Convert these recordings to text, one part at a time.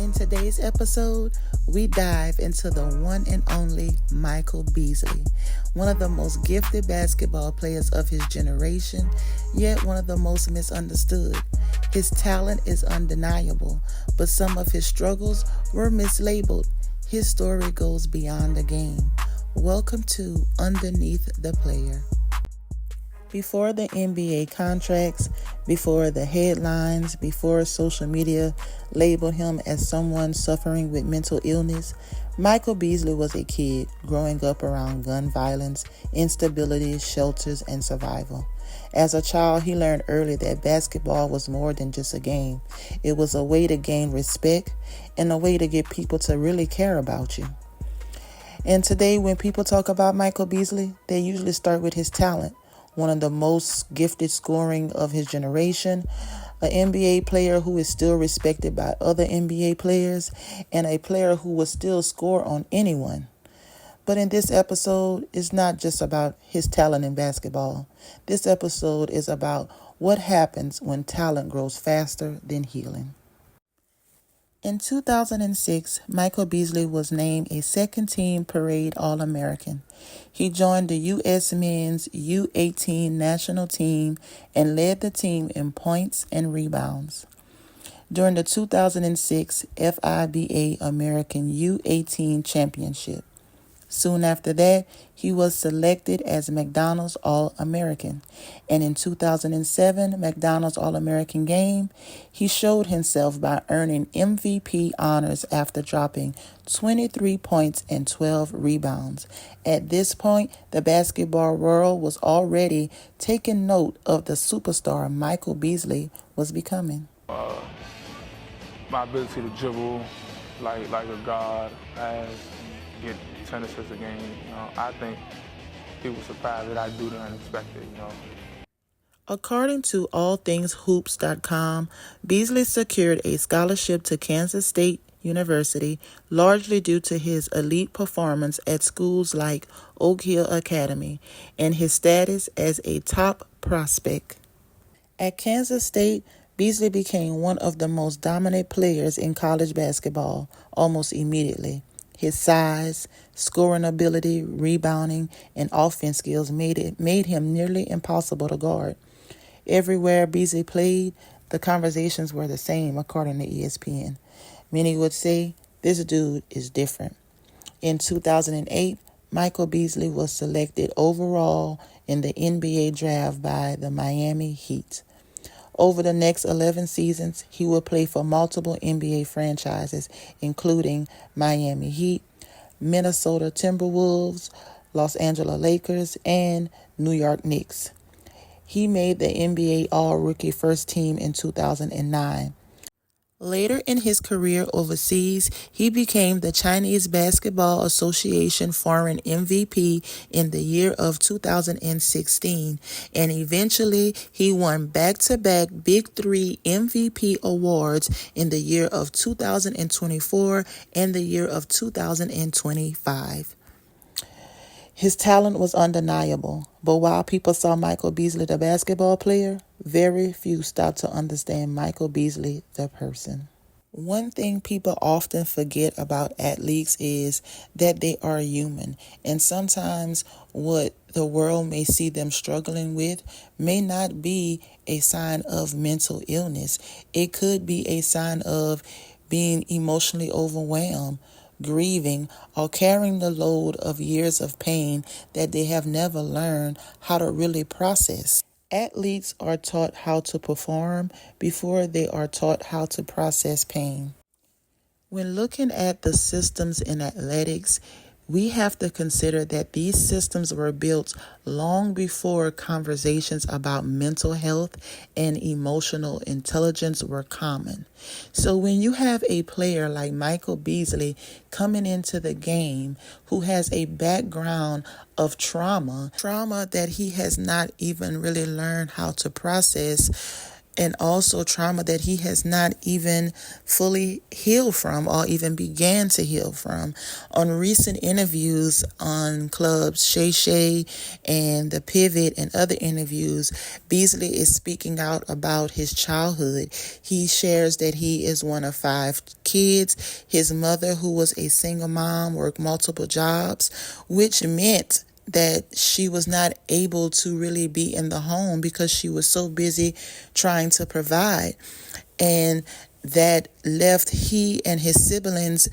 In today's episode, we dive into the one and only Michael Beasley, one of the most gifted basketball players of his generation, yet one of the most misunderstood. His talent is undeniable, but some of his struggles were mislabeled. His story goes beyond the game. Welcome to Underneath the Player. Before the NBA contracts, before the headlines, before social media labeled him as someone suffering with mental illness, Michael Beasley was a kid growing up around gun violence, instability, shelters, and survival. As a child, he learned early that basketball was more than just a game. It was a way to gain respect and a way to get people to really care about you. And today, when people talk about Michael Beasley, they usually start with his talent. One of the most gifted scoring of his generation, an NBA player who is still respected by other NBA players, and a player who will still score on anyone. But in this episode, it's not just about his talent in basketball. This episode is about what happens when talent grows faster than healing. In 2006, Michael Beasley was named a second-team parade All-American. He joined the U.S. men's U18 national team and led the team in points and rebounds. During the 2006 FIBA American U18 Championship. Soon after that, he was selected as McDonald's All-American. And in 2007 McDonald's All-American game, he showed himself by earning MVP honors after dropping 23 points and 12 rebounds. At this point, the basketball world was already taking note of the superstar Michael Beasley was becoming. My ability to dribble like a god, get 10 assists a game. I think people surprised that I do the unexpected. According to allthingshoops.com, Beasley secured a scholarship to Kansas State University, largely due to his elite performance at schools like Oak Hill Academy and his status as a top prospect. At Kansas State, Beasley became one of the most dominant players in college basketball almost immediately. His size, scoring ability, rebounding, and offense skills made him nearly impossible to guard. Everywhere Beasley played, the conversations were the same, according to ESPN. Many would say, this dude is different. In 2008, Michael Beasley was selected overall in the NBA draft by the Miami Heat. Over the next 11 seasons, he will play for multiple NBA franchises, including Miami Heat, Minnesota Timberwolves, Los Angeles Lakers, and New York Knicks. He made the NBA All-Rookie First Team in 2009. Later in his career overseas, he became the Chinese Basketball Association Foreign MVP in the year of 2016, and eventually he won back-to-back Big Three MVP awards in the year of 2024 and the year of 2025. His talent was undeniable, but while people saw Michael Beasley the basketball player, very few stopped to understand Michael Beasley the person. One thing people often forget about athletes is that they are human, and sometimes what the world may see them struggling with may not be a sign of mental illness. It could be a sign of being emotionally overwhelmed, grieving, or carrying the load of years of pain that they have never learned how to really process. Athletes are taught how to perform before they are taught how to process pain. When looking at the systems in athletics, we have to consider that these systems were built long before conversations about mental health and emotional intelligence were common. So when you have a player like Michael Beasley coming into the game who has a background of trauma that he has not even really learned how to process, and also trauma that he has not even fully healed from or even began to heal from. On recent interviews on clubs, Shay Shay and The Pivot and other interviews, Beasley is speaking out about his childhood. He shares that he is one of 5 kids. His mother, who was a single mom, worked multiple jobs, which meant that she was not able to really be in the home because she was so busy trying to provide. And that left he and his siblings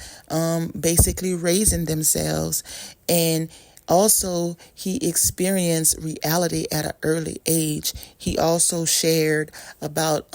basically raising themselves. And also, he experienced reality at an early age. He also shared about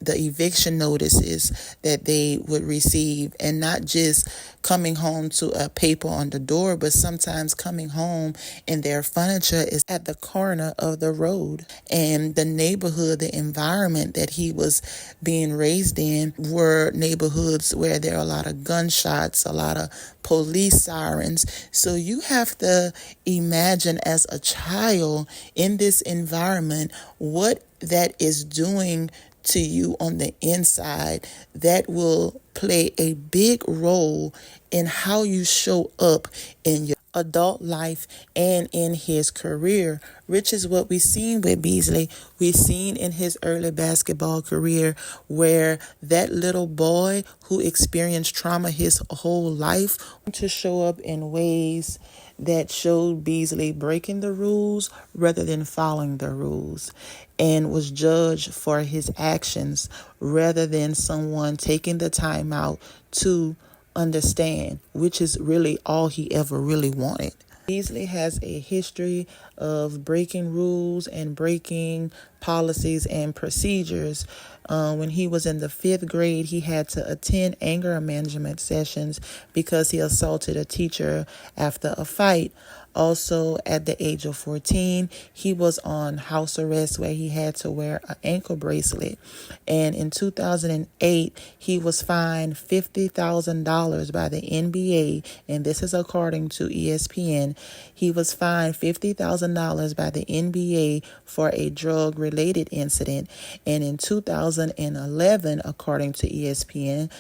the eviction notices that they would receive, and not just coming home to a paper on the door, but sometimes coming home and their furniture is at the corner of the road. And the neighborhood, the environment that he was being raised in were neighborhoods where there are a lot of gunshots, a lot of police sirens. So you have to imagine as a child in this environment what that is doing to you on the inside. That will play a big role in how you show up in your adult life and in his career, which is what we've seen with Beasley. We've seen in his early basketball career where that little boy who experienced trauma his whole life to show up in ways that showed Beasley breaking the rules rather than following the rules, and was judged for his actions rather than someone taking the time out to understand, which is really all he ever really wanted. Beasley has a history of breaking rules and breaking policies and procedures. When he was in the 5th grade, he had to attend anger management sessions because he assaulted a teacher after a fight. Also, at the age of 14, he was on house arrest where he had to wear an ankle bracelet. And in 2008, he was fined $50,000 by the NBA, and this is according to ESPN. He was fined $50,000 by the NBA for a drug-related incident. And in 2011, according to ESPN,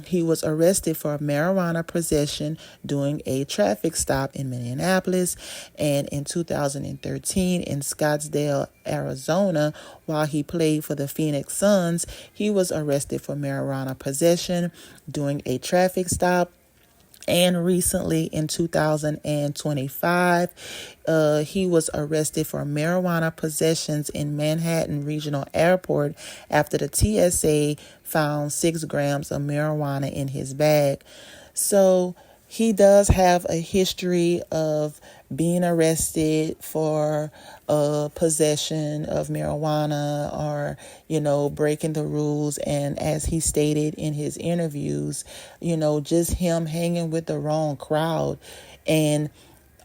he was arrested for marijuana possession during a traffic stop in Minneapolis. And in 2013, in Scottsdale, Arizona, while he played for the Phoenix Suns, he was arrested for marijuana possession during a traffic stop. And recently in 2025, he was arrested for marijuana possessions in Manhattan Regional Airport after the TSA found 6 grams of marijuana in his bag. So he does have a history of being arrested for possession of marijuana, or breaking the rules. And as he stated in his interviews, just him hanging with the wrong crowd, and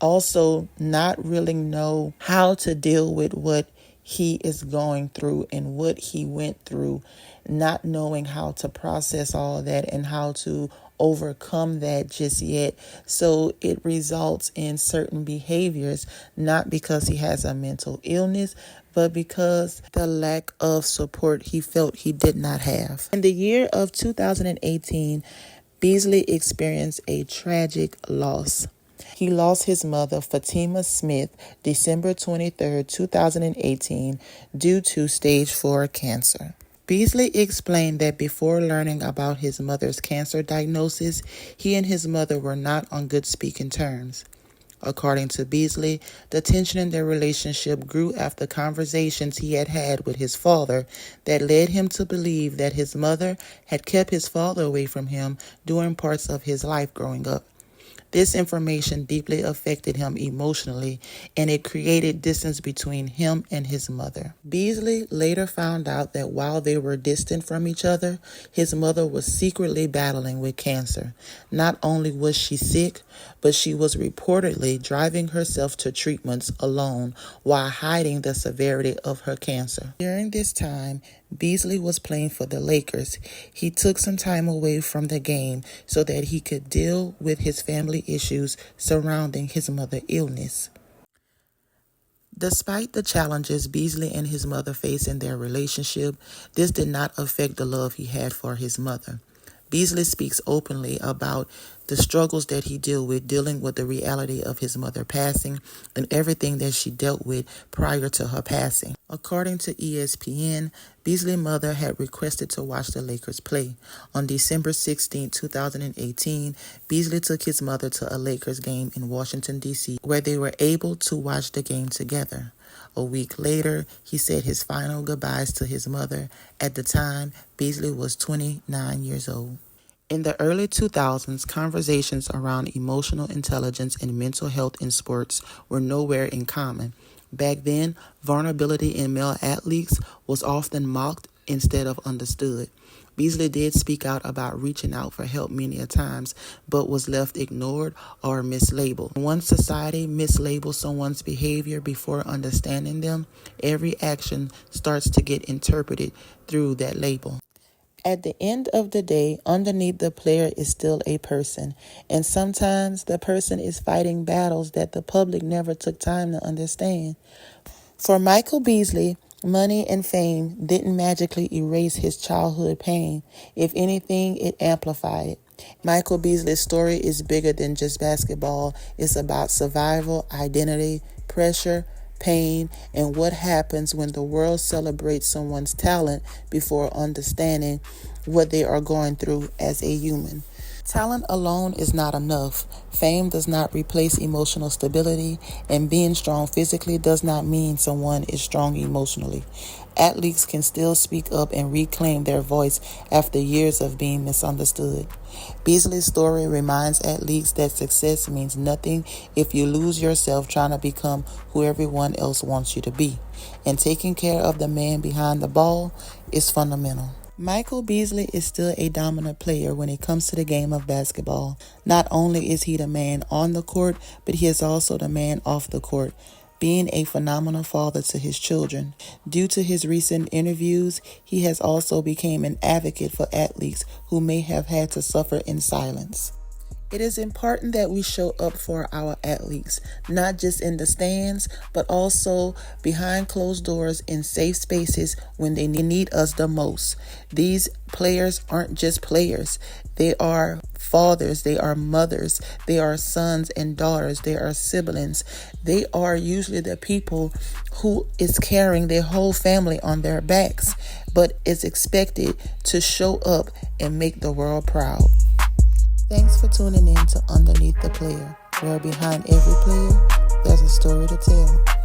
also not really know how to deal with what he is going through and what he went through, not knowing how to process all that and how to overcome that just yet. So it results in certain behaviors, not because he has a mental illness, but because the lack of support he felt he did not have. In the year of 2018, Beasley experienced a tragic loss. He lost his mother, Fatima Smith, December 23, 2018, due to stage 4 cancer. Beasley explained that before learning about his mother's cancer diagnosis, he and his mother were not on good speaking terms. According to Beasley, the tension in their relationship grew after conversations he had had with his father that led him to believe that his mother had kept his father away from him during parts of his life growing up. This information deeply affected him emotionally, and it created distance between him and his mother. Beasley later found out that while they were distant from each other, his mother was secretly battling with cancer. Not only was she sick, but she was reportedly driving herself to treatments alone while hiding the severity of her cancer. During this time, Beasley was playing for the Lakers. He took some time away from the game so that he could deal with his family issues surrounding his mother's illness. Despite the challenges Beasley and his mother faced in their relationship, this did not affect the love he had for his mother. Beasley speaks openly about the struggles that he dealt with dealing with the reality of his mother passing and everything that she dealt with prior to her passing. According to ESPN, Beasley's mother had requested to watch the Lakers play. On December 16, 2018, Beasley took his mother to a Lakers game in Washington, D.C., where they were able to watch the game together. A week later, he said his final goodbyes to his mother. At the time, Beasley was 29 years old. In the early 2000s, conversations around emotional intelligence and mental health in sports were nowhere in common. Back then, vulnerability in male athletes was often mocked instead of understood. Beasley did speak out about reaching out for help many a times, but was left ignored or mislabeled. Once society mislabels someone's behavior before understanding them, every action starts to get interpreted through that label. At the end of the day, underneath the player is still a person, and sometimes the person is fighting battles that the public never took time to understand. For Michael Beasley, money and fame didn't magically erase his childhood pain. If anything, it amplified it. Michael Beasley's story is bigger than just basketball. It's about survival, identity, pressure, pain, and what happens when the world celebrates someone's talent before understanding what they are going through as a human. Talent alone is not enough. Fame does not replace emotional stability, and being strong physically does not mean someone is strong emotionally. Athletes can still speak up and reclaim their voice after years of being misunderstood. Beasley's story reminds athletes that success means nothing if you lose yourself trying to become who everyone else wants you to be. And taking care of the man behind the ball is fundamental. Michael Beasley is still a dominant player when it comes to the game of basketball. Not only is he the man on the court, but he is also the man off the court, being a phenomenal father to his children. Due to his recent interviews, he has also become an advocate for athletes who may have had to suffer in silence. It is important that we show up for our athletes, not just in the stands, but also behind closed doors in safe spaces when they need us the most. These players aren't just players. They are fathers, they are mothers, they are sons and daughters, they are siblings. They are usually the people who is carrying their whole family on their backs, but is expected to show up and make the world proud. Thanks for tuning in to Underneath the Player, where behind every player, there's a story to tell.